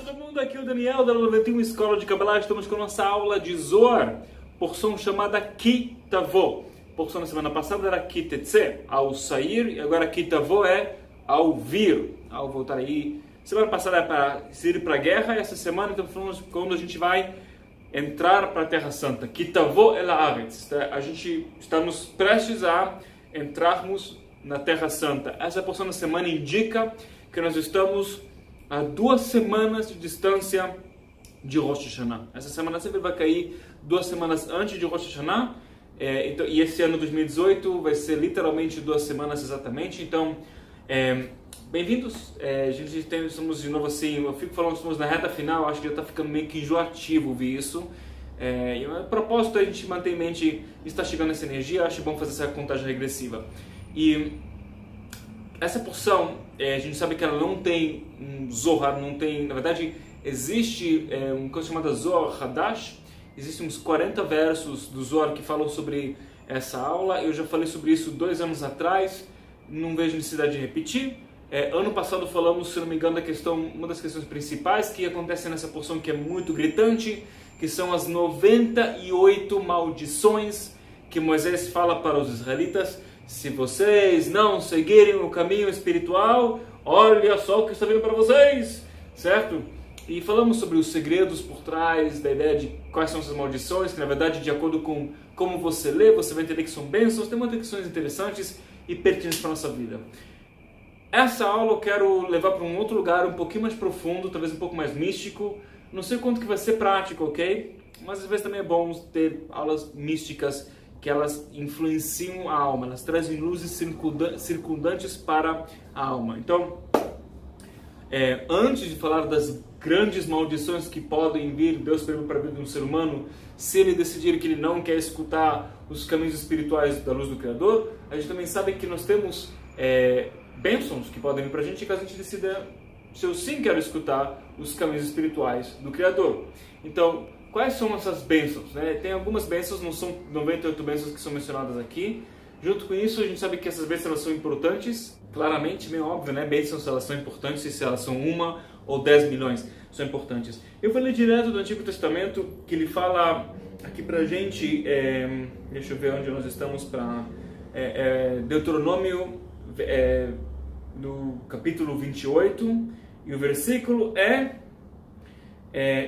todo mundo, aqui é o Daniel da 91 Escola de Kabbalah. Estamos com a nossa aula de Zohar, porção chamada Ki Tavo. Porção na semana passada era Ki Tetze, ao sair, e agora Ki Tavo é ao vir, ao voltar aí. Semana passada é para ir para a guerra, e essa semana estamos falando quando a gente vai entrar para a Terra Santa. Ki Tavo el Haaretz. A gente estamos prestes a entrarmos na Terra Santa. Essa porção da semana indica que nós estamos a 2 semanas de distância de Rosh Hashanah. Essa semana sempre vai cair 2 semanas antes de Rosh Hashanah, e esse ano 2018 vai ser literalmente 2 semanas exatamente. Então, bem-vindos. Estamos de novo assim, eu fico falando que estamos na reta final, acho que já está ficando meio que enjoativo ouvir isso. E a propósito, a gente mantém em mente, está chegando essa energia, acho bom fazer essa contagem regressiva. E essa porção, a gente sabe que ela não tem um Zohar, não tem, na verdade, existe uma coisa chamada Zohar Hadash, existem uns 40 versos do Zohar que falam sobre essa aula. Eu já falei sobre isso 2 anos atrás, não vejo necessidade de repetir. Ano passado falamos, se não me engano, da questão, uma das questões principais que acontece nessa porção, que é muito gritante, que são as 98 maldições que Moisés fala para os israelitas. Se vocês não seguirem o caminho espiritual, olha só o que está vindo para vocês, certo? E falamos sobre os segredos por trás da ideia de quais são essas maldições, que na verdade, de acordo com como você lê, você vai entender que são bênçãos. Tem muitas questões interessantes e pertinentes para a nossa vida. Essa aula eu quero levar para um outro lugar, um pouquinho mais profundo, talvez um pouco mais místico. Não sei quanto que vai ser prático, ok? Mas às vezes também é bom ter aulas místicas, que elas influenciam a alma, elas trazem luzes circundantes para a alma. Então, antes de falar das grandes maldições que podem vir, Deus permite para a vida de um ser humano, se ele decidir que ele não quer escutar os caminhos espirituais da luz do Criador, a gente também sabe que nós temos bênçãos que podem vir para a gente, caso a gente decida se eu sim quero escutar os caminhos espirituais do Criador. Então, quais são essas bênçãos? Tem algumas bênçãos, não são 98 bênçãos que são mencionadas aqui. Junto com isso, a gente sabe que essas bênçãos elas são importantes, claramente, meio óbvio, né? Bênçãos elas são importantes, se elas são 1 ou 10 milhões, são importantes. Eu vou ler direto do Antigo Testamento, que ele fala aqui pra gente, deixa eu ver onde nós estamos, para Deuteronômio, no capítulo 28, e o versículo é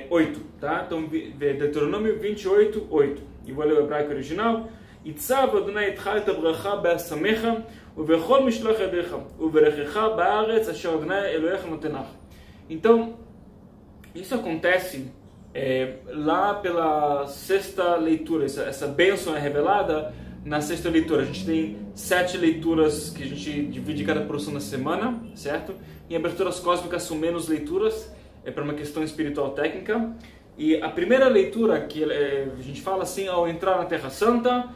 8, tá? Então, Deuteronômio 28, 8. E vou ler o hebraico original. Itzav Adonai etcha et habracha be'asamecha u'bechol mishlach yadecha u'berechecha ba'aretz asher Adonai Elohecha notenach. Então, isso acontece lá pela 6ª leitura. Essa bênção é revelada na 6ª leitura. A gente tem 7 leituras que a gente divide cada porção da semana, certo? Em aberturas cósmicas são menos leituras, para uma questão espiritual técnica. E a primeira leitura que a gente fala assim, ao entrar na Terra Santa,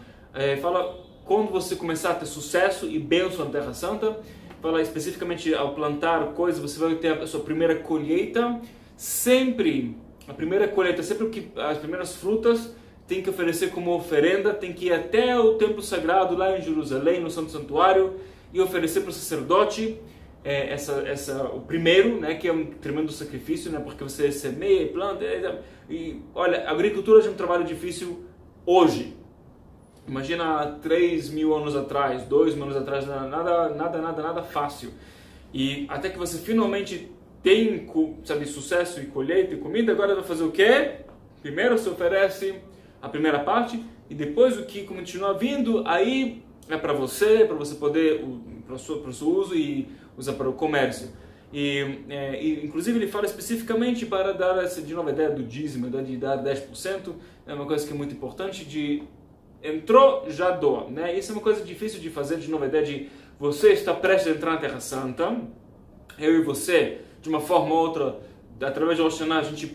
fala quando você começar a ter sucesso e bênção na Terra Santa, fala especificamente ao plantar coisas, você vai ter a sua primeira colheita. Sempre, a primeira colheita, sempre que as primeiras frutas tem que oferecer como oferenda, tem que ir até o templo sagrado lá em Jerusalém, no Santo Santuário, e oferecer para o sacerdote o primeiro, né, que é um tremendo sacrifício, né, porque você semeia e planta, e olha, a agricultura é um trabalho difícil hoje. Imagina 3.000 anos atrás, 2.000 anos atrás, nada fácil. E até que você finalmente tem, sabe, sucesso e colheita e comida, agora vai fazer o quê? Primeiro você oferece a primeira parte, e depois o que continua vindo, aí é para você poder, para o seu uso e usar para o comércio. E inclusive ele fala especificamente para dar essa, de novo, a ideia do dízimo, de dar 10%, é uma coisa que é muito importante, de entrou, já doa, né? Isso é uma coisa difícil de fazer, de novo, a ideia de você está prestes a entrar na Terra Santa, eu e você, de uma forma ou outra, através de Rosh Hashanah, a gente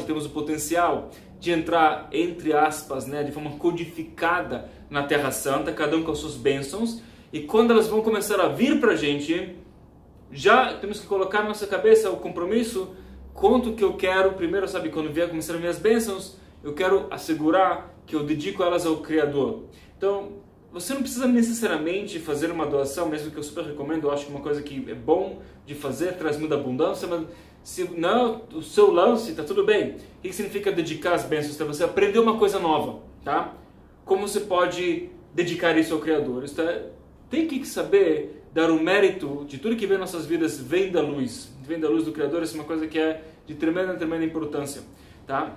temos o potencial de entrar, entre aspas, né, de forma codificada na Terra Santa, cada um com as suas bênçãos, e quando elas vão começar a vir para a gente, já temos que colocar na nossa cabeça o compromisso, quanto que eu quero, primeiro, sabe, quando vier começar as minhas bênçãos, eu quero assegurar que eu dedico elas ao Criador. Então, você não precisa necessariamente fazer uma doação, mesmo que eu super recomendo, eu acho que uma coisa que é bom de fazer, traz muita abundância, mas Se não o seu lance, tá tudo bem. O que significa dedicar as bênçãos? Então, você aprendeu uma coisa nova, tá? Como você pode dedicar isso ao Criador? Tem que saber dar o mérito de tudo que vem em nossas vidas, vem da luz do Criador. Isso é uma coisa que é de tremenda importância, tá?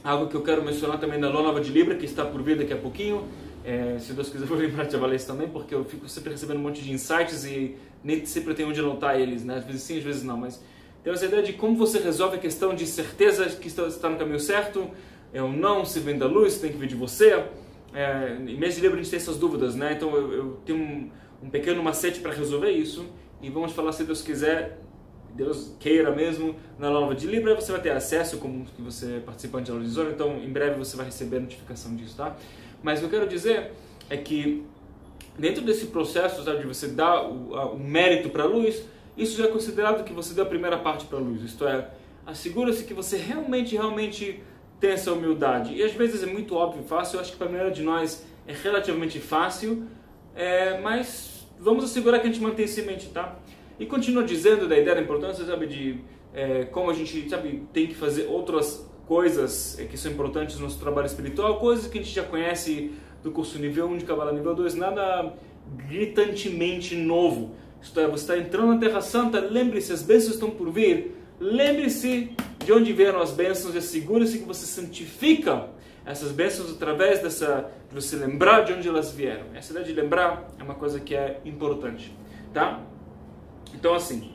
Algo que eu quero mencionar também na Lua Nova de Libra, que está por vir daqui a pouquinho. Se Deus quiser, eu vou lembrar de avalar isso também, porque eu fico sempre recebendo um monte de insights e nem sempre eu tenho onde anotar eles, né? Às vezes sim, às vezes não, mas tem essa ideia de como você resolve a questão de certeza que está no caminho certo, ou não, se vem da luz, tem que vir de você. Em mês de Libra a gente tem essas dúvidas, né? Então eu tenho um pequeno macete para resolver isso, e vamos falar, se Deus quiser, Deus queira mesmo, na Nova de Libra você vai ter acesso como que você é participante da Aula, então em breve você vai receber a notificação disso, tá? Mas o que eu quero dizer é que dentro desse processo, sabe, de você dar o mérito para a luz, isso já é considerado que você deu a primeira parte para a luz, isto é, assegura-se que você realmente tem essa humildade. E às vezes é muito óbvio e fácil, eu acho que para a maioria de nós é relativamente fácil, mas vamos assegurar que a gente mantém isso em mente, tá? E continua dizendo da ideia da importância, sabe, de como a gente, sabe, tem que fazer outras coisas que são importantes no nosso trabalho espiritual, coisas que a gente já conhece do curso nível 1 de Kabbalah, nível 2, nada gritantemente novo. Isto é, você está entrando na Terra Santa, lembre-se, as bênçãos estão por vir, lembre-se de onde vieram as bênçãos e assegure-se que você santifica essas bênçãos através de você lembrar de onde elas vieram. Essa ideia de lembrar é uma coisa que é importante, tá? Então assim,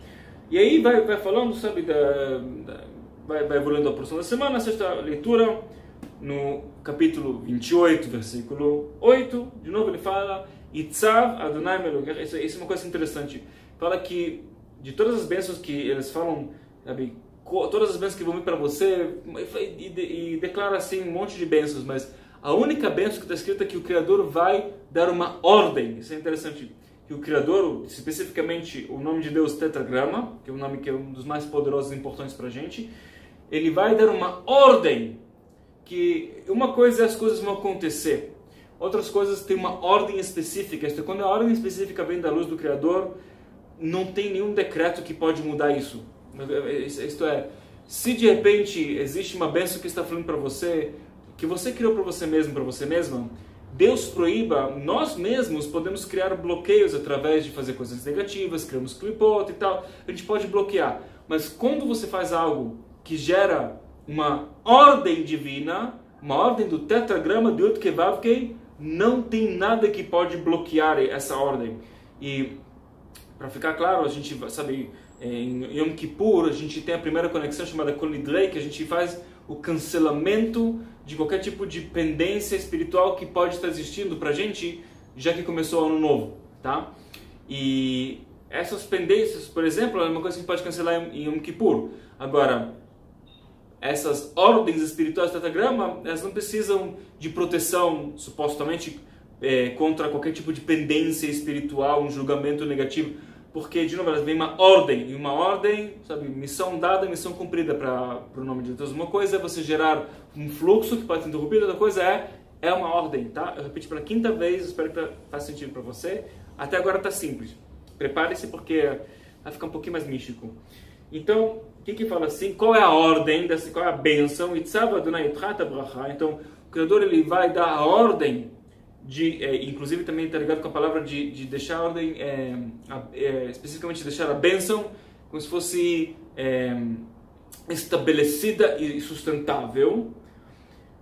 e aí vai falando, sabe, vai evoluindo a porção da semana. A sexta leitura, no capítulo 28, versículo 8, de novo ele fala, Itzav Adonai Melukecha. Isso é uma coisa interessante. Fala que de todas as bênçãos que eles falam, sabe, todas as bênçãos que vão vir para você, e declara assim um monte de bênçãos, mas a única bênção que está escrita é que o Criador vai dar uma ordem. Isso é interessante. Que o Criador, especificamente o nome de Deus Tetragrama, que é um nome que é um dos mais poderosos e importantes para a gente, ele vai dar uma ordem, que uma coisa é as coisas vão acontecer, outras coisas têm uma ordem específica. Quando a ordem específica vem da luz do Criador, não tem nenhum decreto que pode mudar isso. Isto é, se de repente existe uma bênção que está falando para você, que você criou para você mesmo, para você mesma, Deus proíba, nós mesmos podemos criar bloqueios através de fazer coisas negativas, criamos clipot e tal, a gente pode bloquear. Mas quando você faz algo que gera uma ordem divina, uma ordem do tetragrama de Yud Kei Vav Kei, não tem nada que pode bloquear essa ordem. E para ficar claro, a gente sabe, em Yom Kippur a gente tem a primeira conexão chamada Kol Nidrei, que a gente faz o cancelamento de qualquer tipo de pendência espiritual que pode estar existindo para a gente, já que começou o ano novo, tá? E essas pendências, por exemplo, é uma coisa que pode cancelar em Yom Kippur. Agora, essas ordens espirituais do tetragrama, elas não precisam de proteção, supostamente, contra qualquer tipo de pendência espiritual, um julgamento negativo, porque, de novo, elas vêm uma ordem, e uma ordem, sabe, missão dada, missão cumprida para o nome de Deus. Uma coisa é você gerar um fluxo que pode ser interrompido, outra coisa é uma ordem, tá? Eu repito pela quinta vez, espero que faça sentido para você. Até agora está simples. Prepare-se porque vai ficar um pouquinho mais místico. Então, o que fala assim? Qual é a ordem, qual é a bênção? Então, o Criador ele vai dar a ordem, inclusive também está ligado com a palavra de deixar a ordem, especificamente deixar a bênção como se fosse estabelecida e sustentável.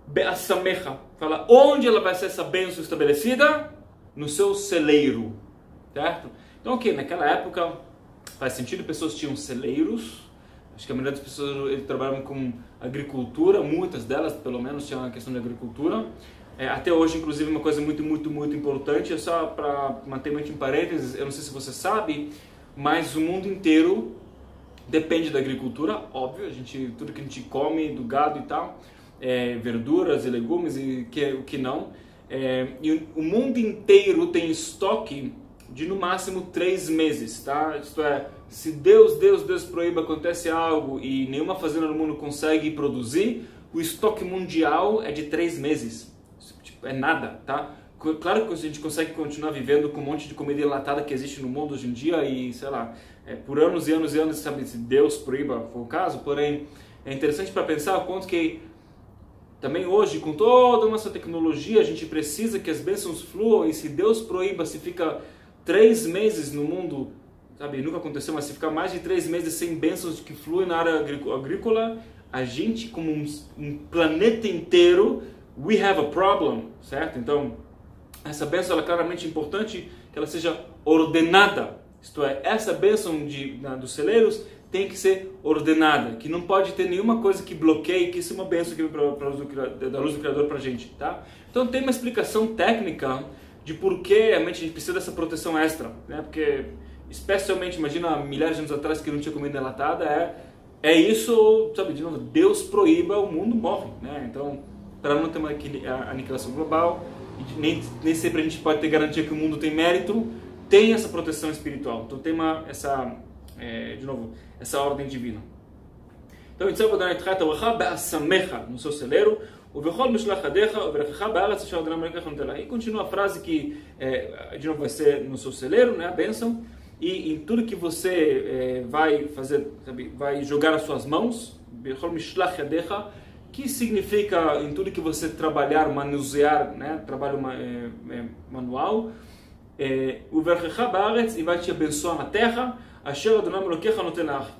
Be'asamecha, fala onde ela vai ser essa bênção estabelecida? No seu celeiro, certo? Então, ok, naquela época faz sentido, pessoas tinham celeiros. Acho que a maioria das pessoas trabalhavam com agricultura, muitas delas pelo menos tinham a questão de agricultura. Até hoje, inclusive, uma coisa muito importante, é só para manter muito em parênteses, eu não sei se você sabe, mas o mundo inteiro depende da agricultura, óbvio, tudo que a gente come, do gado e tal, verduras e legumes e o que não. E o mundo inteiro tem estoque de no máximo 3 meses, tá? Isto é, se Deus proíba, acontece algo e nenhuma fazenda no mundo consegue produzir, o estoque mundial é de 3 meses. É nada, tá? Claro que a gente consegue continuar vivendo com um monte de comida enlatada que existe no mundo hoje em dia e, sei lá, por anos e anos e anos, sabe, se Deus proíba, for o caso, porém, é interessante para pensar o quanto que também hoje, com toda a nossa tecnologia, a gente precisa que as bênçãos fluam e se Deus proíba, se fica 3 meses no mundo, sabe, nunca aconteceu, mas se ficar mais de 3 meses sem bênçãos que fluem na área agrícola, a gente, como um planeta inteiro, we have a problem, certo? Então, essa bênção ela é claramente importante que ela seja ordenada, isto é, essa bênção dos celeiros tem que ser ordenada, que não pode ter nenhuma coisa que bloqueie, que isso é uma bênção que vem da luz do Criador para a gente, tá? Então tem uma explicação técnica de por que realmente a gente precisa dessa proteção extra, né? Porque, especialmente, imagina milhares de anos atrás que não tinha comida enlatada, é isso, sabe, de novo, Deus proíba, o mundo morre, né? Então, para não ter uma aniquilação global, nem sempre a gente pode ter garantia que o mundo tem mérito, tem essa proteção espiritual. Então tem essa ordem divina. Então, no seu celeiro, e continua a frase que, de novo, vai ser no seu celeiro, né, a bênção, e em tudo que você vai fazer, sabe, vai jogar as suas mãos, que significa em tudo que você trabalhar, manusear, né, trabalho manual, e vai te abençoar na terra,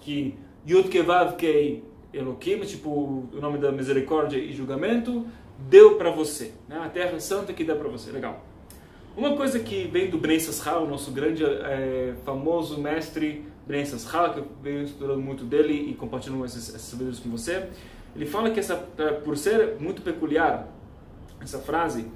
que Yud Kevav Kei Eloquim, tipo o nome da misericórdia e julgamento, deu para você, né, a terra santa que deu para você, legal. Uma coisa que vem do Bnei Yissaschar, o nosso grande famoso mestre Bnei Yissaschar, que eu venho estudando muito dele e compartilhando essas sabedoria com você, ele fala que por ser muito peculiar essa frase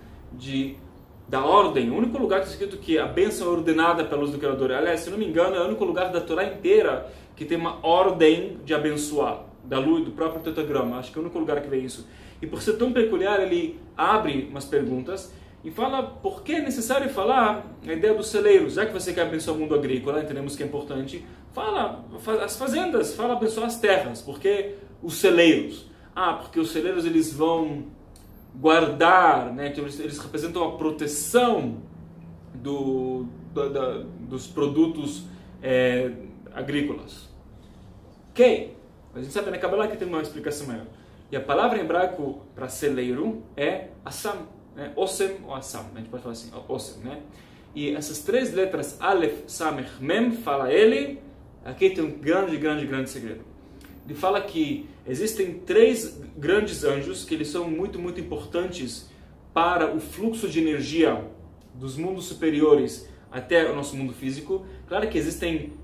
da ordem, o único lugar que está escrito que a bênção é ordenada pela luz do Criador, aliás, se não me engano, é o único lugar da Torá inteira que tem uma ordem de abençoar, da luz, do próprio tetragrama, acho que é o único lugar que vem isso. E por ser tão peculiar, ele abre umas perguntas e fala por que é necessário falar a ideia dos celeiros, já que você quer abençoar o mundo agrícola, entendemos que é importante, fala as fazendas, fala abençoar as terras, porque os celeiros, porque os celeiros eles vão guardar, né? Então, eles representam a proteção dos produtos agrícolas. Ok, a gente sabe na Kabbalah que tem uma explicação maior. E a palavra em hebraico para celeiro é assam, né? Osem ou assam, a gente pode falar assim, osem, né? E essas 3 letras, Aleph, Samech, Mem, fala ele, aqui tem um grande segredo. Ele fala que existem 3 grandes anjos que eles são muito importantes para o fluxo de energia dos mundos superiores até o nosso mundo físico. Claro que existem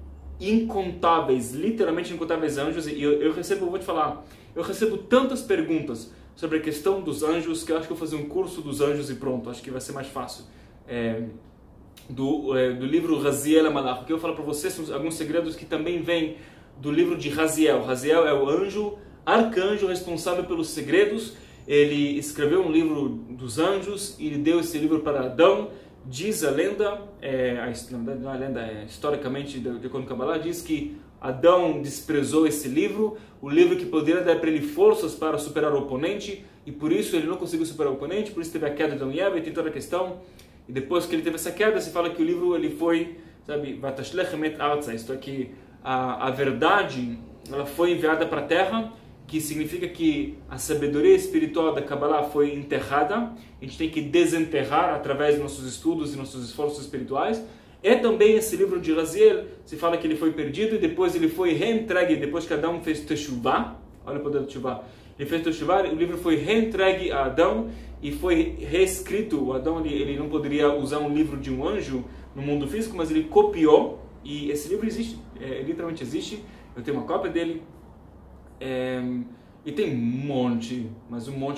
incontáveis, literalmente incontáveis anjos, e eu vou te falar, eu recebo tantas perguntas sobre a questão dos anjos que eu acho que eu vou fazer um curso dos anjos e pronto, acho que vai ser mais fácil. Do livro Raziel HaMalach, que eu vou falar para vocês alguns segredos que também vêm do livro de Raziel. Raziel é o arcanjo responsável pelos segredos. Ele escreveu um livro dos anjos e ele deu esse livro para Adão. Diz a lenda, não é lenda, historicamente, de acordo com Kabbalah, diz que Adão desprezou esse livro, o livro que poderia dar para ele forças para superar o oponente, e por isso ele não conseguiu superar o oponente, por isso teve a queda de Adão e Eva, e tem toda a questão. E depois que ele teve essa queda, se fala que o livro ele foi, sabe, Vatashlech Emet Arza, isto é que a verdade ela foi enviada para a terra, que significa que a sabedoria espiritual da Kabbalah foi enterrada. A gente tem que desenterrar através dos nossos estudos e nossos esforços espirituais. É também esse livro de Raziel, se fala que ele foi perdido e depois ele foi reentregue, depois que Adão fez Teshuvah, olha o poder do Teshuvah, ele fez Teshuvah, o livro foi reentregue a Adão e foi reescrito. O Adão ele não poderia usar um livro de um anjo no mundo físico, mas ele copiou, e esse livro existe, literalmente existe, eu tenho uma cópia dele, e tem um monte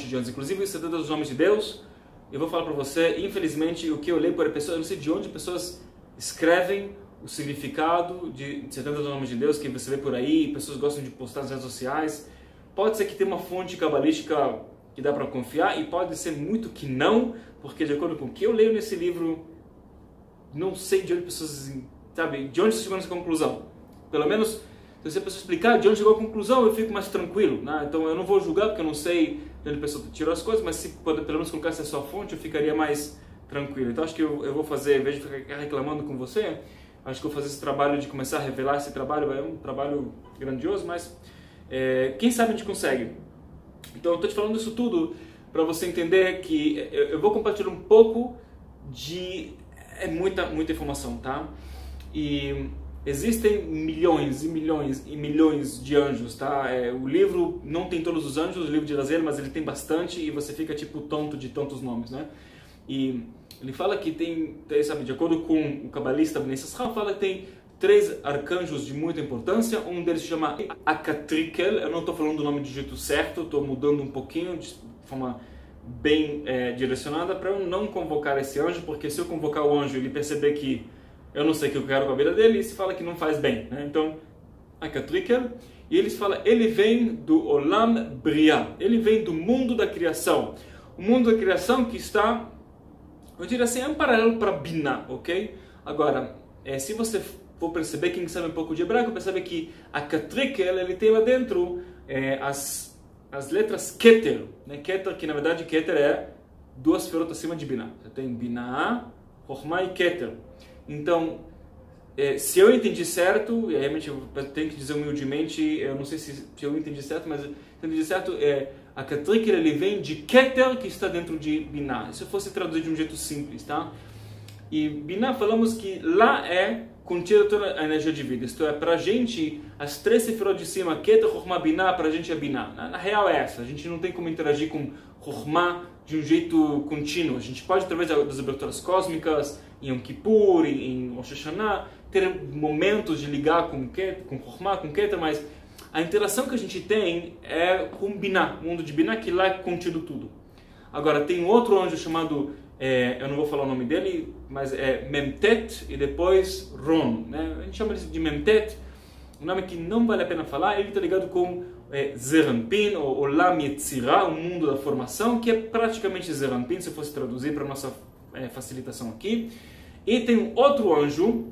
de anjos, inclusive os 70 dos nomes de Deus. Eu vou falar para você, infelizmente, o que eu leio por pessoas, eu não sei de onde pessoas escrevem o significado de 70 dos nomes de Deus, que você vê por aí, pessoas gostam de postar nas redes sociais. Pode ser que tenha uma fonte cabalística que dá para confiar, e pode ser muito que não, porque de acordo com o que eu leio nesse livro, não sei de onde pessoas, sabe, de onde você chegou nessa conclusão. Pelo menos, se a pessoa explicar de onde chegou a conclusão, eu fico mais tranquilo, né? Então eu não vou julgar, porque eu não sei de onde a pessoa tirou as coisas, mas se pelo menos colocasse a sua fonte, eu ficaria mais tranquilo. Então acho que eu vou fazer, em vez de ficar reclamando com você, acho que eu vou fazer esse trabalho de começar a revelar esse trabalho. É um trabalho grandioso, mas quem sabe a gente consegue. Então eu estou te falando isso tudo para você entender que eu vou compartilhar um pouco de... é muita informação, tá? E existem milhões e milhões e milhões de anjos, tá? O livro não tem todos os anjos, o livro de Raziel, mas ele tem bastante e você fica tipo tonto de tantos nomes, né? E ele fala que tem, sabe, de acordo com o cabalista Ben Yisrael, fala que tem 3 arcanjos de muita importância. Um deles se chama Akatrikel. Eu não estou falando o nome do jeito certo, estou mudando um pouquinho de forma bem direcionada para eu não convocar esse anjo, porque se eu convocar o anjo e ele perceber que eu não sei o que eu quero com a vida dele, se fala que não faz bem, né? Então, Akatrikel, e eles falam, ele vem do Olam Briah, ele vem do mundo da criação. O mundo da criação que está, eu diria assim, é um paralelo para Binah, ok? Agora, se você for perceber, quem sabe um pouco de hebraico, percebe que Akatrikel, ele tem lá dentro as letras Keter, né? Keter, que na verdade Keter é 2 ferotas acima de Binah. Você tem Binah, Chokhmah e Keter. Então, se eu entendi certo, e realmente eu tenho que dizer humildemente, eu não sei se eu entendi certo, mas se eu entendi certo, a Katrikel, ele vem de Keter, que está dentro de Binah. Se eu fosse traduzir de um jeito simples, tá? E Binah, falamos que lá é contida toda a energia de vida. Isto é, para a gente, as 3 sefirot de cima, Keter, Chokhmah, Binah, para a gente é Binah. Na real é essa, a gente não tem como interagir com Chokhmah de um jeito contínuo. A gente pode, através das aberturas cósmicas, em Yom Kippur, em Rosh Hashanah, ter momentos de ligar com Chokhmah, com Keter, mas a interação que a gente tem é com Binah, o mundo de Binah, que lá é contido tudo. Agora, tem outro anjo chamado, eu não vou falar o nome dele, mas é Memtet e depois Ron, né? A gente chama ele de Memtet, um nome que não vale a pena falar. Ele está ligado com Zeranpin, ou Olam Yetzirah, o mundo da formação, que é praticamente Zeranpin, se eu fosse traduzir para a nossa facilitação aqui. E tem um outro anjo,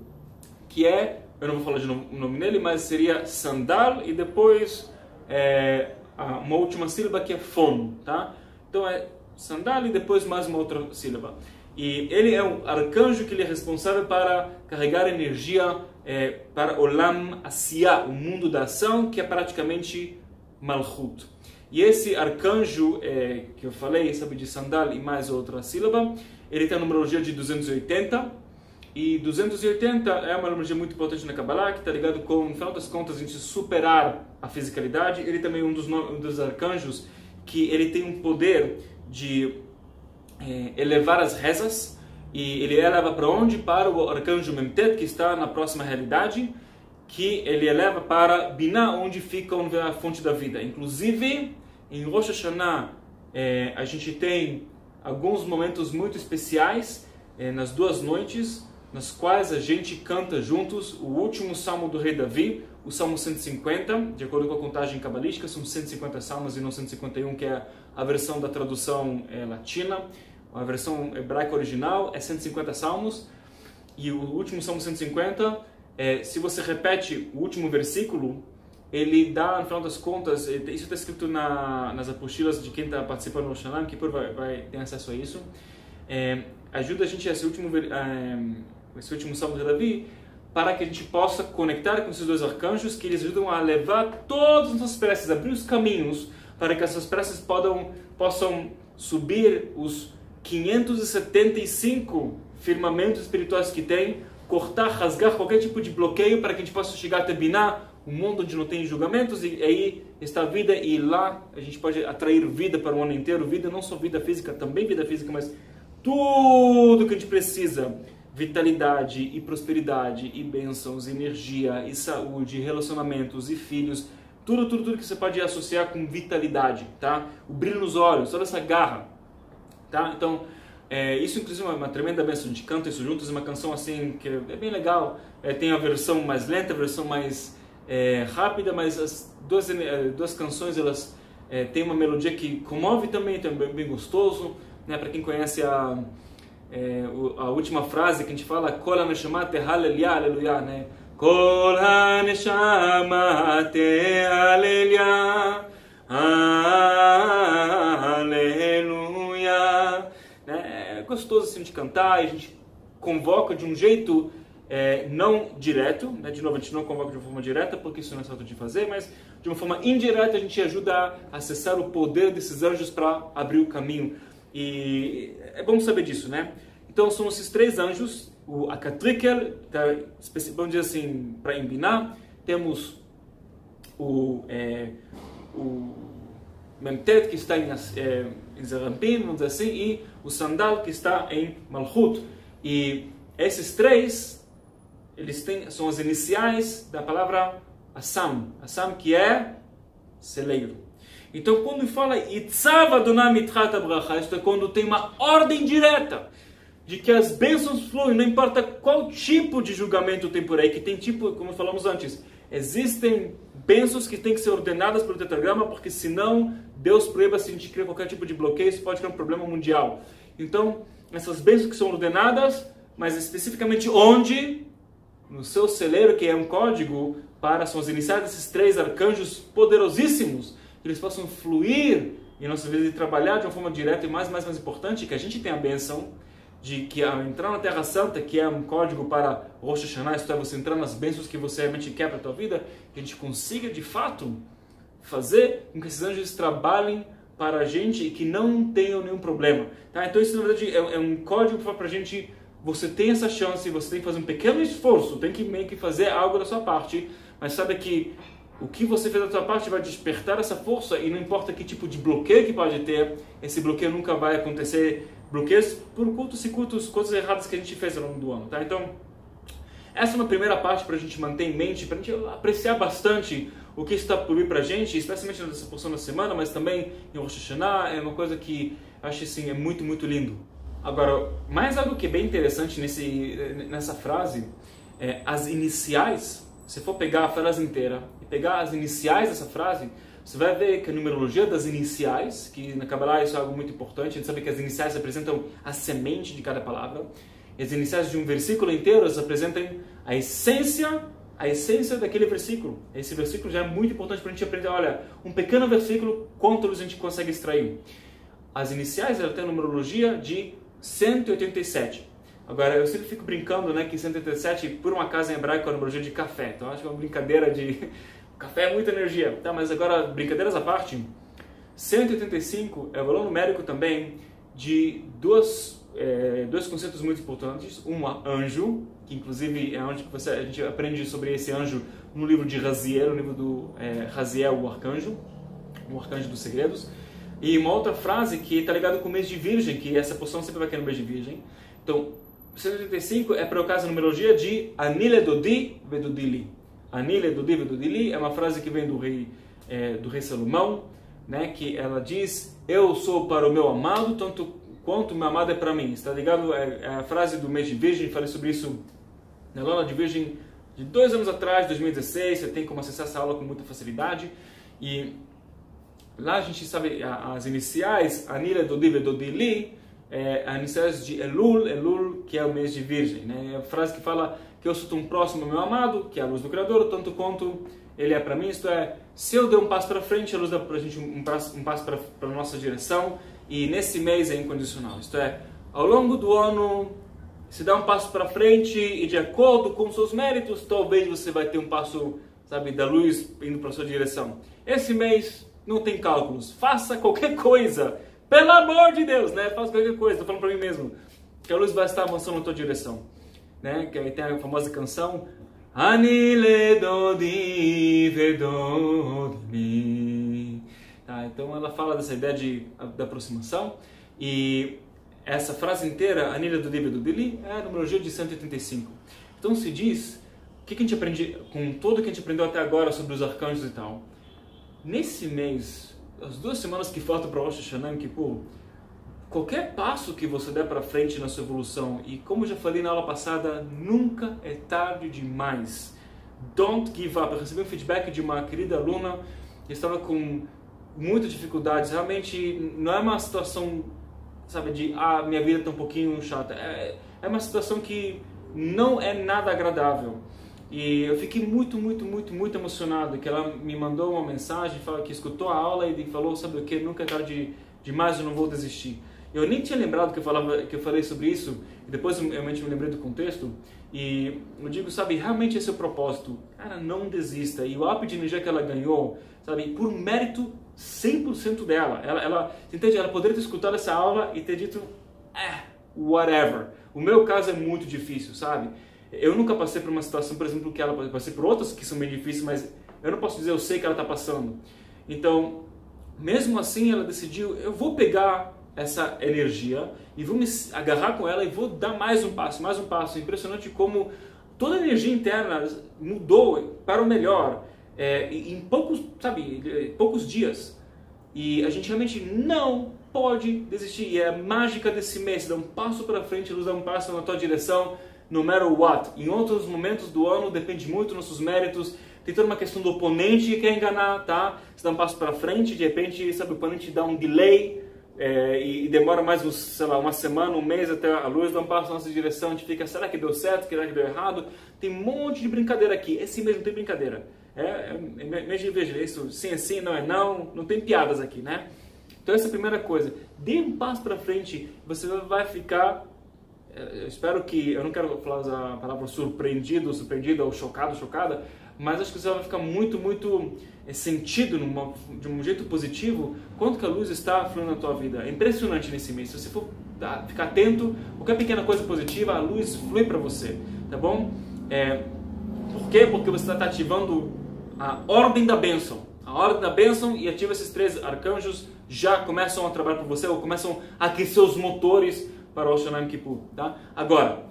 que eu não vou falar de o nome dele, mas seria Sandal, e depois uma última sílaba que é Fon, tá? Então é Sandal e depois mais uma outra sílaba. E ele é um arcanjo que ele é responsável para carregar energia para Olam Asiyah, o mundo da ação, que é praticamente Malchut. E esse arcanjo que eu falei, sabe, de Sandal e mais outra sílaba, ele tem a numerologia de 280, e 280 é uma numerologia muito importante na Kabbalah, que está ligado com, no final das contas, a gente superar a fisicalidade. Ele também é um dos arcanjos que ele tem um poder de elevar as rezas, e ele eleva para onde? Para o arcanjo Memtet, que está na próxima realidade, que ele eleva para Binah, onde fica a fonte da vida. Inclusive, em Rosh Hashanah, a gente tem alguns momentos muito especiais, nas 2 noites, nas quais a gente canta juntos o último salmo do rei Davi, o salmo 150, de acordo com a contagem cabalística, são 150 salmos e não 151, que é a versão da tradução latina. A versão hebraica original é 150 salmos, e o último salmo 150, se você repete o último versículo, ele dá, no final das contas, isso está escrito nas apostilas de quem está participando do Rosh Hashanah, que vai ter acesso a isso, ajuda a gente esse último salmo de Davi, para que a gente possa conectar com esses 2 arcanjos, que eles ajudam a levar todas as nossas preces, abrir os caminhos, para que essas preces possam subir os 575 firmamentos espirituais que tem, cortar, rasgar qualquer tipo de bloqueio, para que a gente possa chegar até Binah, um mundo onde não tem julgamentos, e aí está a vida, e lá a gente pode atrair vida para o ano inteiro, vida, não só vida física, também vida física, mas tudo que a gente precisa, vitalidade e prosperidade, e bênçãos, energia, e saúde, relacionamentos, e filhos, tudo que você pode associar com vitalidade, tá? O brilho nos olhos, toda essa garra, tá? Então, isso inclusive é uma tremenda bênção. A gente canta isso juntos, é uma canção assim que é bem legal. Tem a versão mais lenta, a versão mais rápida, mas as duas canções, elas têm uma melodia que comove também, então é bem gostoso, né? Para quem conhece a última frase que a gente fala, Kol ha-neshama tehalel aleluia, né? Kol ha-neshama tehalel aleluia. É gostoso assim de cantar, e a gente convoca de um jeito não direto, né? De novo, a gente não convoca de uma forma direta, porque isso não é certo de fazer, mas de uma forma indireta a gente ajuda a acessar o poder desses anjos para abrir o caminho. E é bom saber disso, né? Então são esses 3 anjos, o Akatrikel, vamos dizer assim, para embinar, temos o Memtet, que está em Zerampim, vamos dizer assim, e o Sandal, que está em Malchut. E esses 3, são as iniciais da palavra Assam, que é celeiro. Então, quando fala Itzav Adonai Mitchat Abracha, isto é quando tem uma ordem direta de que as bênçãos fluem, não importa qual tipo de julgamento tem por aí, que tem tipo, como falamos antes, existem bênçãos que têm que ser ordenadas pelo tetragrama, porque senão Deus proíba se a gente criar qualquer tipo de bloqueio, isso pode criar um problema mundial. Então, essas bênçãos que são ordenadas, mas especificamente onde? No seu celeiro, que é um código para são as iniciais desses 3 arcanjos poderosíssimos, que eles possam fluir em nossa vida e trabalhar de uma forma direta e mais importante, que a gente tenha a bênção de que ao entrar na Terra Santa, que é um código para Rosh Hashanah, isto é, você entrar nas bênçãos que você realmente quer para a tua vida, que a gente consiga de fato fazer com que esses anjos trabalhem para a gente e que não tenham nenhum problema. Tá? Então isso na verdade é um código para a gente. Você tem essa chance, você tem que fazer um pequeno esforço, tem que meio que fazer algo da sua parte, mas sabe que o que você fez da sua parte vai despertar essa força e não importa que tipo de bloqueio que pode ter, esse bloqueio nunca vai acontecer, bloqueios por coisas erradas que a gente fez ao longo do ano, tá? Então, essa é uma primeira parte para a gente manter em mente, para a gente apreciar bastante o que está por vir para a gente, especialmente nessa porção da semana, mas também em Rosh Hashanah, é uma coisa que acho assim, é muito, muito lindo. Agora, mais algo que é bem interessante nessa frase, as iniciais, se for pegar a frase inteira e pegar as iniciais dessa frase, você vai ver que a numerologia das iniciais, que na Kabbalah isso é algo muito importante, a gente sabe que as iniciais representam a semente de cada palavra, e as iniciais de um versículo inteiro representam a essência daquele versículo. Esse versículo já é muito importante para a gente aprender, olha, um pequeno versículo, quantos a gente consegue extrair? As iniciais, ela tem a numerologia de 187. Agora, eu sempre fico brincando, né, que 187, por uma casa em hebraico, é a numerologia de café. Então, acho que é uma brincadeira de... Café é muita energia. Tá, mas agora, brincadeiras à parte, 185 é o valor numérico também de dois conceitos muito importantes. Um, anjo, que inclusive é onde a gente aprende sobre esse anjo no livro de Raziel, no livro do Raziel, o arcanjo dos segredos. E uma outra frase que está ligada com o mês de Virgem, que essa porção sempre vai cair no mês de Virgem. Então, 185 é para o caso a numerologia de Anile Dodi Vedudili. Anile Dodi Vedudili é uma frase que vem do rei Salomão, né, que ela diz: eu sou para o meu amado, tanto quanto o meu amado é para mim. Está ligado a frase do mês de Virgem, falei sobre isso na aula de Virgem de 2 anos atrás, 2016, você tem como acessar essa aula com muita facilidade. E lá a gente sabe as iniciais, Anile Dodi Vedudili, as iniciais de Elul, que é o mês de Virgem, né? É a frase que fala que eu sou tão próximo ao meu amado, que é a luz do Criador, tanto quanto ele é para mim. Isto é, se eu der um passo para frente, a luz dá para a gente um passo para a nossa direção, e nesse mês é incondicional. Isto é, ao longo do ano, se dá um passo para frente e de acordo com seus méritos, talvez você vai ter um passo, sabe, da luz indo para a sua direção. Esse mês não tem cálculos, faça qualquer coisa. Pelo amor de Deus, né? Faça qualquer coisa, estou falando para mim mesmo. Que a luz vai estar avançando na tua direção. Né? Que aí tem a famosa canção Anile Dodi Vedodili. Tá, então ela fala dessa ideia da aproximação. E essa frase inteira, Anile Dodi Vedodili, é a numerologia de 185. Então se diz, o que a gente aprende, com tudo que a gente aprendeu até agora sobre os arcanjos e tal, nesse mês, as 2 semanas que faltam para Rosh Hashanah, Kippur, qualquer passo que você der para frente na sua evolução, e como eu já falei na aula passada, nunca é tarde demais. Don't give up. Eu recebi um feedback de uma querida aluna que estava com muitas dificuldades. Realmente não é uma situação, sabe, de minha vida está um pouquinho chata. É uma situação que não é nada agradável. E eu fiquei muito emocionado, que ela me mandou uma mensagem, falou que escutou a aula e falou, sabe o que, nunca é tarde demais, eu não vou desistir. Eu nem tinha lembrado que eu falei sobre isso, e depois eu realmente me lembrei do contexto, e eu digo, sabe, realmente esse é o propósito. Cara, não desista. E o up de energia que ela ganhou, sabe, por mérito 100% dela. Ela, entende? Ela poderia ter escutado essa aula e ter dito, whatever. O meu caso é muito difícil, sabe? Eu nunca passei por uma situação, por exemplo, que ela passei por outras que são bem difíceis, mas eu não posso dizer, eu sei que ela está passando. Então, mesmo assim, ela decidiu, eu vou pegar essa energia e vou me agarrar com ela e vou dar mais um passo, mais um passo. Impressionante como toda a energia interna mudou para o melhor em poucos dias. E a gente realmente não pode desistir. E é a mágica desse mês, dá um passo para frente, Luz dá um passo na tua direção, no matter what. Em outros momentos do ano, depende muito dos nossos méritos. Tem toda uma questão do oponente que quer enganar, tá? Você dá um passo para frente, de repente, sabe, o oponente dá um delay e demora mais, sei lá, uma semana, um mês até a Luz dar um passo na nossa direção. A gente fica, será que deu certo? Será que deu errado? Tem um monte de brincadeira aqui. Esse mês não tem brincadeira. Mês de veja, isso sim é sim, não é não. Não tem piadas aqui, né? Então essa é a primeira coisa. Dê um passo para frente, você vai ficar... Eu espero que... Eu não quero falar a palavra surpreendido, surpreendida ou chocado, chocada, mas acho que você vai ficar muito sentido de um jeito positivo quanto que a Luz está fluindo na tua vida. É impressionante nesse mês. Se você for ficar atento, qualquer pequena coisa positiva, a Luz flui para você, tá bom? Por quê? Porque você está ativando a ordem da bênção. A ordem da bênção, e ativa esses 3 arcanjos, já começam a trabalhar para você, ou começam a aquecer os motores para o Rosh Hashanah Yom Kippur, tá? Agora,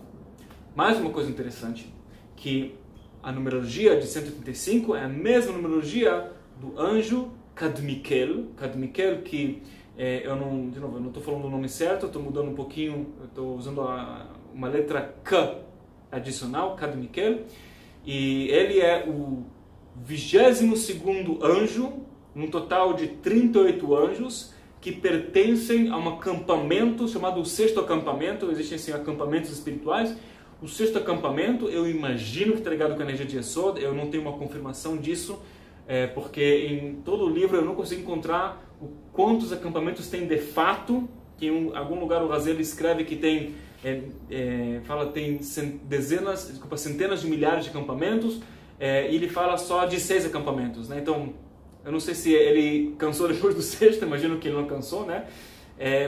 mais uma coisa interessante, que a numerologia de 185 é a mesma numerologia do anjo Kadmikel. Kadmikel, que eu não estou falando o nome certo, estou mudando um pouquinho, estou usando uma letra K adicional, Kadmikel, e ele é o 22º anjo, num total de 38 anjos, que pertencem a um acampamento chamado o 6º acampamento. Existem assim, acampamentos espirituais. O 6º acampamento, eu imagino que está ligado com a energia de Yesod. Eu não tenho uma confirmação disso, porque em todo o livro eu não consigo encontrar quantos acampamentos tem de fato. Que em algum lugar o Razel escreve que tem, tem centenas de milhares de acampamentos, e ele fala só de 6 acampamentos, né? Então, eu não sei se ele cansou depois do 6º, imagino que ele não cansou, né?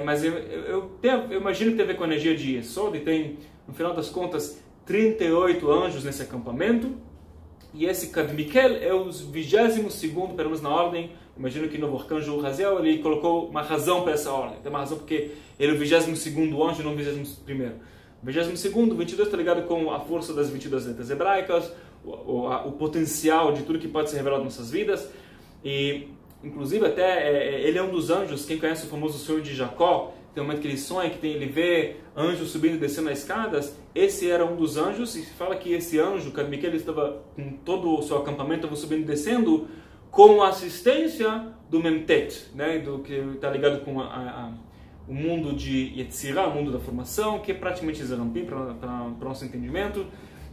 Mas eu imagino que tem a ver com a energia de Yesod, e tem, no final das contas, 38 anjos nesse acampamento, e esse Kadmikel é o 22º, pelo menos na ordem. Imagino que no arcanjo Raziel ele colocou uma razão para essa ordem. Tem uma razão porque ele é o 22º anjo, não o 21º. O 22º, 22 está ligado com a força das 22 letras hebraicas, o potencial de tudo que pode ser revelado em nossas vidas. E, inclusive, até ele é um dos anjos. Quem conhece o famoso sonho de Jacó, tem um momento que ele sonha, que ele vê anjos subindo e descendo as escadas. Esse era um dos anjos, e fala que esse anjo, Kadmikel, estava com todo o seu acampamento, estava subindo e descendo com a assistência do Memtet, né, que está ligado com o mundo de Yetzirah, o mundo da formação, que é praticamente Zerampim, para o nosso entendimento.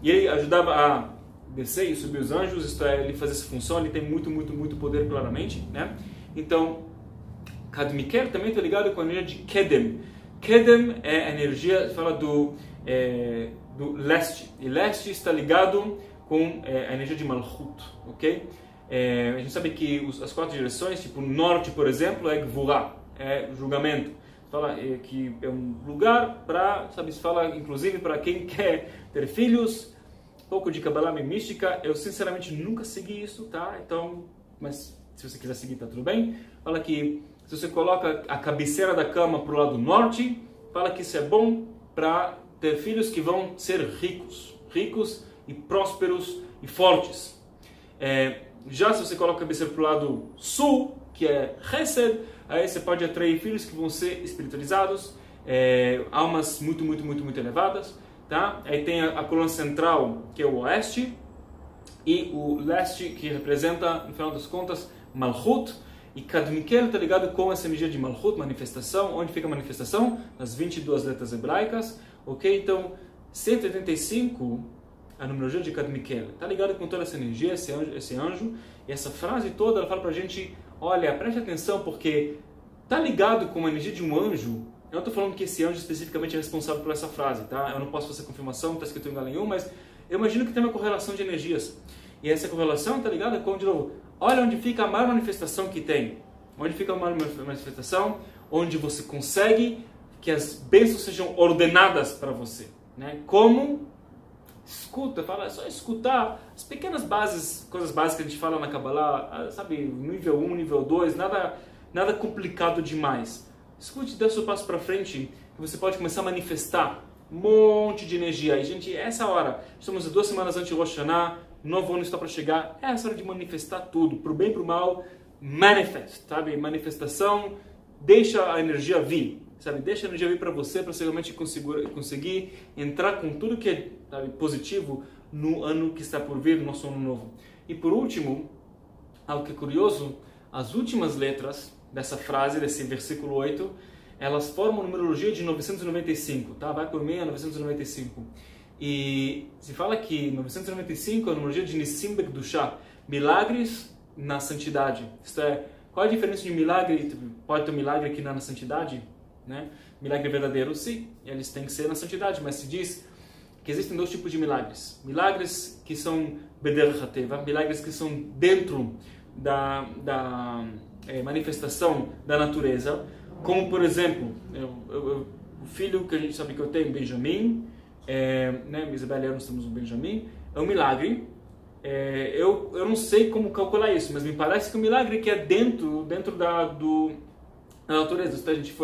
E ele ajudava a descer e subir os anjos, isto é, ele faz essa função, ele tem muito poder claramente, né? Então, Kadmikel também está ligado com a energia de Kedem. Kedem é a energia, fala do leste, e leste está ligado com a energia de Malchut, ok? A gente sabe que as 4 direções, tipo norte, por exemplo, é Gvurah, é julgamento. Fala que é um lugar para, se fala inclusive para quem quer ter filhos. Pouco de Kabbalah mística, eu sinceramente nunca segui isso, tá? Então, mas se você quiser seguir, tá tudo bem. Fala que se você coloca a cabeceira da cama para o lado norte, fala que isso é bom para ter filhos que vão ser ricos e prósperos e fortes. Já se você coloca a cabeceira para o lado sul, que é Chesed, aí você pode atrair filhos que vão ser espiritualizados, almas muito elevadas. Tá? Aí tem a coluna central, que é o oeste, e o leste, que representa, no final das contas, Malchut. E Kadmikel está ligado com essa energia de Malchut, manifestação. Onde fica a manifestação? Nas 22 letras hebraicas. Ok? Então, 185, a numerologia de Kadmikel, está ligado com toda essa energia, esse anjo. E essa frase toda, ela fala para a gente, olha, preste atenção, porque está ligado com a energia de um anjo, eu não estou falando que esse anjo especificamente é responsável por essa frase, tá? Eu não posso fazer confirmação, não está escrito em lugar nenhum, mas eu imagino que tem uma correlação de energias. E essa correlação, tá ligada com, de novo, olha onde fica a maior manifestação que tem. Onde fica a maior manifestação? Onde você consegue que as bênçãos sejam ordenadas para você, né? Como? Escuta, é só escutar as pequenas bases, coisas básicas que a gente fala na Kabbalah, sabe, nível 1, nível 2, nada complicado demais. Escute, dê o seu passo para frente, que você pode começar a manifestar um monte de energia. E, gente, essa hora, estamos 2 semanas antes de Rosh Hashanah, novo ano está para chegar, é essa hora de manifestar tudo, pro bem e pro mal, manifest, sabe, manifestação, deixa a energia vir. Sabe, deixa a energia vir para você realmente conseguir entrar com tudo que é, sabe, positivo no ano que está por vir, no nosso ano novo. E por último, algo que é curioso, as últimas letras dessa frase, desse versículo 8, elas formam a numerologia de 995, tá? Vai por mim a 995. E se fala que 995 é a numerologia de Nissim Bekdushá, milagres na santidade. Isto é, qual é a diferença de milagre? Pode ter um milagre que não é na santidade? Né? Milagre verdadeiro, sim, eles têm que ser na santidade, mas se diz que existem 2 tipos de milagres. Milagres que são Bederach HaTeva, milagres que são dentro da manifestação da natureza, como por exemplo, o filho que a gente sabe que eu tenho, Benjamin, né, Isabel e eu nós temos um Benjamin, é um milagre. Eu não sei como calcular isso, mas me parece que o milagre que é dentro da natureza. Então, a gente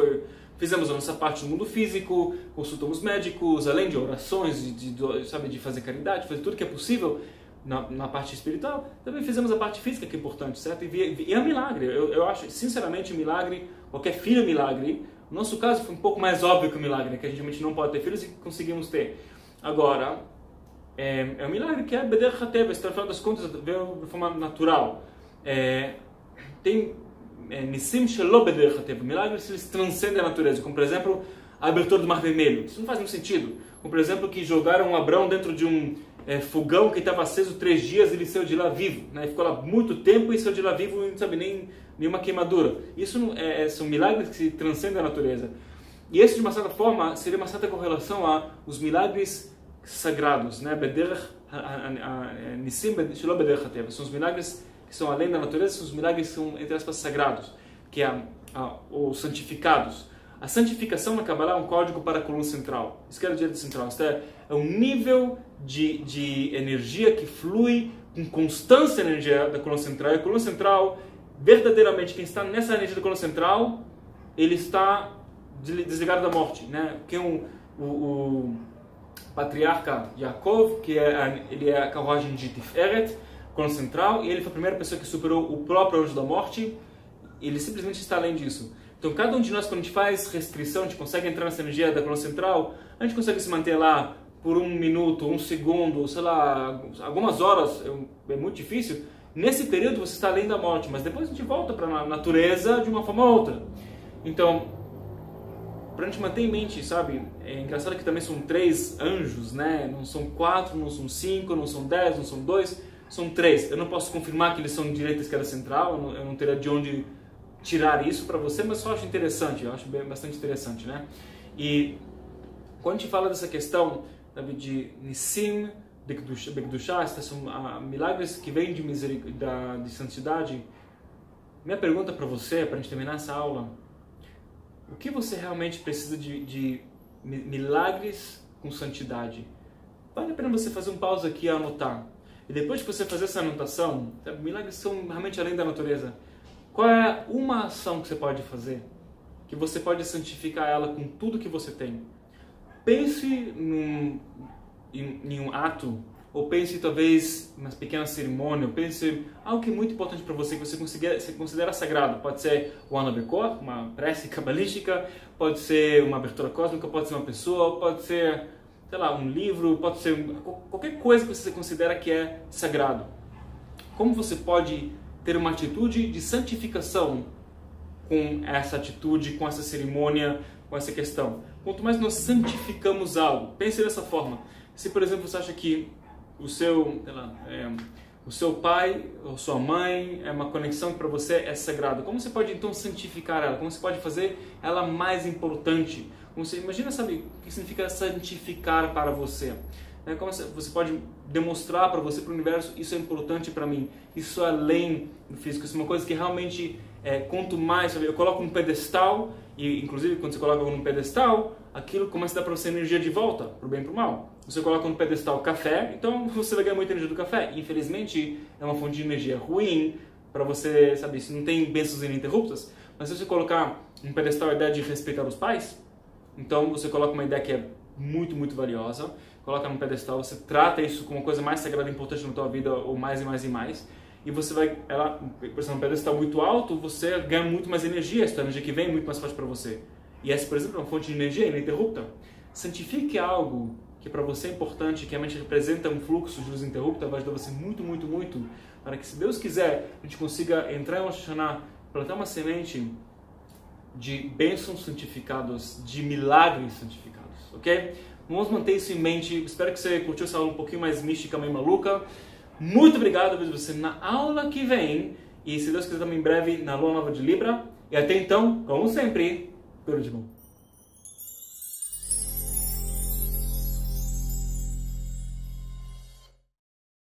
fizemos a nossa parte no mundo físico, consultamos médicos, além de orações, de fazer caridade, fazer tudo que é possível na parte espiritual, também fizemos a parte física que é importante, certo? E é um milagre. Eu acho, sinceramente, um milagre, qualquer filho é milagre. No nosso caso foi um pouco mais óbvio que o milagre, que a gente realmente não pode ter filhos e conseguimos ter. Agora, é um milagre que é Bederach HaTeva, no final das contas, veio de forma natural. Tem Nissim Shelo Bederach HaTeva, milagres que eles transcendem a natureza, como por exemplo a abertura do Mar Vermelho. Isso não faz nenhum sentido. Como por exemplo que jogaram Abrão dentro de um fogão que estava aceso 3 dias e ele saiu de lá vivo, né? Ficou lá muito tempo e saiu de lá vivo e não sabe nem nenhuma queimadura. Isso são milagres que se transcendem a natureza. E esse, de uma certa forma, seria uma certa correlação aos milagres sagrados, né? Nissim Shelo Bederach HaTeva. São os milagres que são além da natureza, são os milagres que são, entre aspas, sagrados, que é os santificados. A santificação na Kabbalah é um código para a coluna central, esquerda, direita, central. Isto é um nível de energia que flui com constância na energia da coluna central. E a coluna central, verdadeiramente, quem está nessa energia da coluna central, ele está desligado da morte, né? Que o patriarca Yaakov, ele é a carruagem de Tiferet, coluna central, e ele foi a primeira pessoa que superou o próprio anjo da morte. Ele simplesmente está além disso. Então, cada um de nós, quando a gente faz restrição, a gente consegue entrar nessa energia da coluna central, a gente consegue se manter lá por 1 minuto, 1 segundo, sei lá, algumas horas, é muito difícil. Nesse período você está além da morte, mas depois a gente volta para a natureza de uma forma ou outra. Então, para a gente manter em mente, sabe, é engraçado que também são 3 anjos, né? Não são 4, não são 5, não são 10, não são 2, são 3. Eu não posso confirmar que eles são direita, esquerda, central, eu não teria de onde tirar isso para você, mas só acho interessante, eu acho bastante interessante, né? E quando a gente fala dessa questão, sabe, de Nissim Bekdushá, são milagres que vêm de santidade, minha pergunta para você, para a gente terminar essa aula, o que você realmente precisa de milagres com santidade? Vale a pena você fazer um pausa aqui e anotar. E depois que você fazer essa anotação, sabe, milagres são realmente além da natureza. Qual é uma ação que você pode fazer? Que você pode santificar ela com tudo que você tem. Pense em um ato, ou pense talvez em uma pequena cerimônia, ou pense em algo que é muito importante para você, que você considera sagrado. Pode ser o Ana Bekor, uma prece cabalística, pode ser uma abertura cósmica, pode ser uma pessoa, pode ser, sei lá, um livro, pode ser qualquer coisa que você considera que é sagrado. Como você pode ter uma atitude de santificação com essa atitude, com essa cerimônia, com essa questão? Quanto mais nós santificamos algo, pense dessa forma. Se, por exemplo, você acha que o seu, sei lá, o seu pai ou sua mãe é uma conexão que para você é sagrada. Como você pode então santificar ela? Como você pode fazer ela mais importante? Como você, imagina, sabe, o que significa santificar para você? Como você pode demonstrar para você, para o universo, isso é importante para mim, isso é além do físico, isso é uma coisa que realmente, quanto mais, sabe, eu coloco um pedestal, e inclusive quando você coloca num pedestal, aquilo começa a dar para você energia de volta, para o bem e para o mal. Você coloca no pedestal café, então você vai ganhar muita energia do café. Infelizmente, é uma fonte de energia ruim para você, sabe, se não tem bênçãos ininterruptas. Mas se você colocar um pedestal a ideia de respeitar os pais, então você coloca uma ideia que é muito, muito valiosa, coloca no pedestal, você trata isso como uma coisa mais sagrada e importante na tua vida, ou mais e mais e mais, e você vai, por exemplo, um pedestal muito alto, você ganha muito mais energia, essa energia que vem é muito mais forte para você. E essa, por exemplo, é uma fonte de energia ininterrupta. Santifique algo que para você é importante, que realmente representa um fluxo de luz interrupta, vai ajudar você muito, muito, muito, para que, se Deus quiser, a gente consiga entrar em Rosh Hashanah, plantar uma semente de bênçãos santificados, de milagres santificados, ok? Vamos manter isso em mente. Espero que você curtiu essa aula um pouquinho mais mística, meio maluca. Muito obrigado, vejo você na aula que vem, e se Deus quiser também em breve na Lua Nova de Libra. E até então, como sempre, tudo de bom.